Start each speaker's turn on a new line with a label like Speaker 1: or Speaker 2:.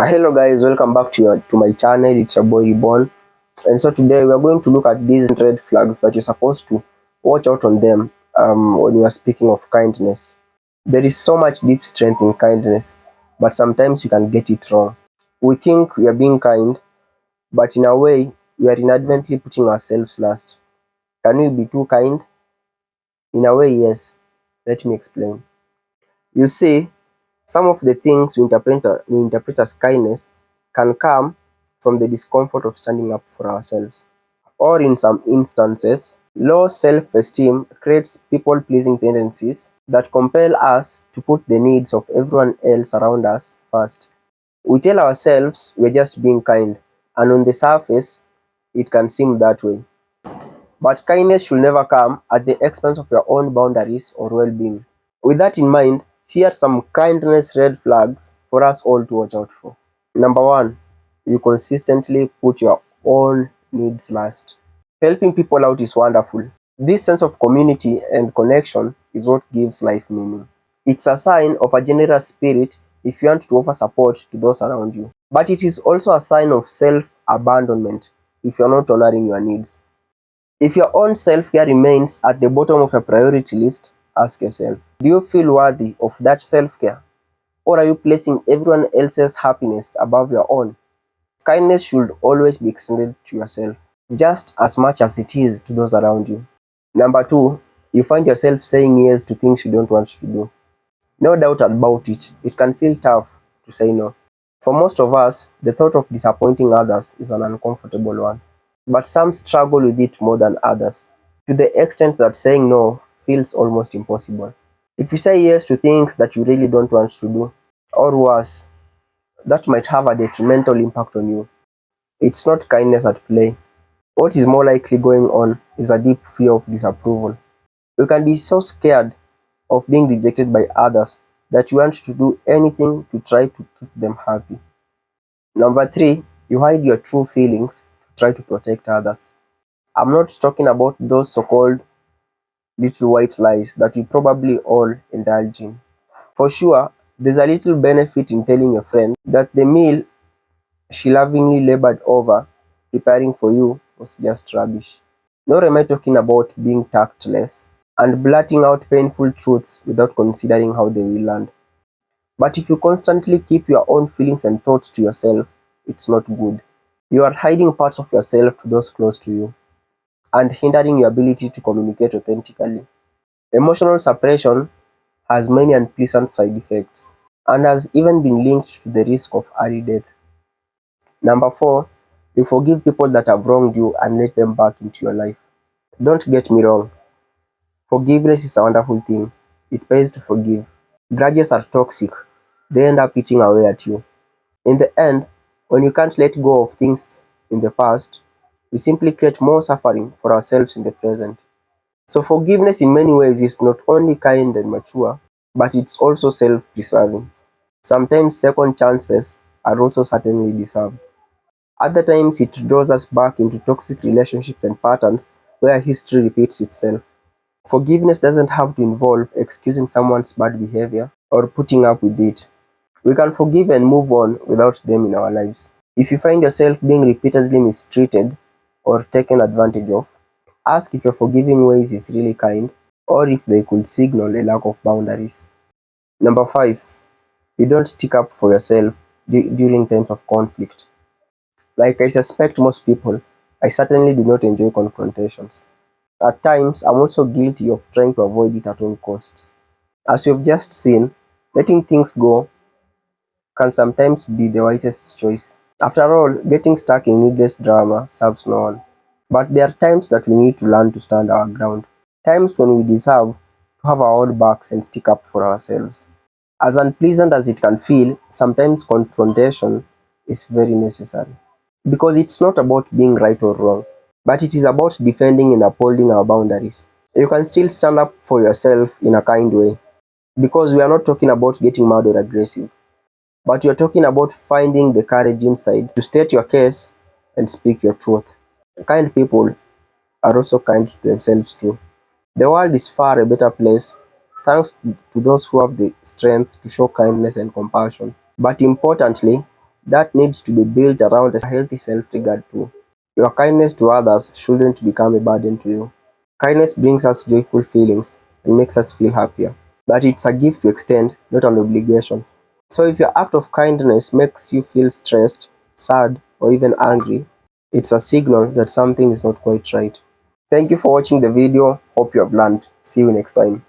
Speaker 1: Hello guys, welcome back to my channel. It's your boy Reborn, and so today we are going to look at these red flags that you're supposed to watch out on them when you are speaking of kindness. There is so much deep strength in kindness, but sometimes you can get it wrong. We think we are being kind, but in a way we are inadvertently putting ourselves last. Can we be too kind? In a way, yes. Let me explain. You see, some of the things we interpret as kindness can come from the discomfort of standing up for ourselves. Or in some instances, low self-esteem creates people-pleasing tendencies that compel us to put the needs of everyone else around us first. We tell ourselves we're just being kind, and on the surface, it can seem that way. But kindness should never come at the expense of your own boundaries or well-being. With that in mind, here are some kindness red flags for us all to watch out for. Number one, you consistently put your own needs last. Helping people out is wonderful. This sense of community and connection is what gives life meaning. It's a sign of a generous spirit if you want to offer support to those around you. But it is also a sign of self-abandonment if you're not honoring your needs. If your own self-care remains at the bottom of your priority list, ask yourself, do you feel worthy of that self-care? Or are you placing everyone else's happiness above your own? Kindness should always be extended to yourself, just as much as it is to those around you. Number two, you find yourself saying yes to things you don't want to do. No doubt about it, it can feel tough to say no. For most of us, the thought of disappointing others is an uncomfortable one. But some struggle with it more than others, to the extent that saying no feels almost impossible. If you say yes to things that you really don't want to do, or worse, that might have a detrimental impact on you, it's not kindness at play. What is more likely going on is a deep fear of disapproval. You can be so scared of being rejected by others that you want to do anything to try to keep them happy. Number three, you hide your true feelings to try to protect others. I'm not talking about those so-called little white lies that we probably all indulge in. For sure, there's a little benefit in telling a friend that the meal she lovingly labored over preparing for you was just rubbish. Nor am I talking about being tactless and blurting out painful truths without considering how they will land. But if you constantly keep your own feelings and thoughts to yourself, it's not good. You are hiding parts of yourself to those close to you and hindering your ability to communicate authentically. Emotional suppression has many unpleasant side effects and has even been linked to the risk of early death. Number four, you forgive people that have wronged you and let them back into your life. Don't get me wrong, forgiveness is a wonderful thing. It pays to forgive. Grudges are toxic, they end up eating away at you. In the end, when you can't let go of things in the past, we simply create more suffering for ourselves in the present. So forgiveness in many ways is not only kind and mature, but it's also self-preserving. Sometimes second chances are also certainly deserved. Other times it draws us back into toxic relationships and patterns where history repeats itself. Forgiveness doesn't have to involve excusing someone's bad behavior or putting up with it. We can forgive and move on without them in our lives. If you find yourself being repeatedly mistreated or taken advantage of, ask if your forgiving ways is really kind or if they could signal a lack of boundaries. Number five, you don't stick up for yourself during times of conflict. Like I suspect most people, I certainly do not enjoy confrontations. At times, I'm also guilty of trying to avoid it at all costs. As you've just seen, letting things go can sometimes be the wisest choice. After all, getting stuck in needless drama serves no one. But there are times that we need to learn to stand our ground. Times when we deserve to have our own backs and stick up for ourselves. As unpleasant as it can feel, sometimes confrontation is very necessary. Because it's not about being right or wrong, but it is about defending and upholding our boundaries. You can still stand up for yourself in a kind way. Because we are not talking about getting mad or aggressive, but you're talking about finding the courage inside to state your case and speak your truth. Kind people are also kind to themselves too. The world is far a better place thanks to those who have the strength to show kindness and compassion. But importantly, that needs to be built around a healthy self-regard too. Your kindness to others shouldn't become a burden to you. Kindness brings us joyful feelings and makes us feel happier, but it's a gift to extend, not an obligation. So if your act of kindness makes you feel stressed, sad, or even angry, it's a signal that something is not quite right. Thank you for watching the video. Hope you have learned. See you next time.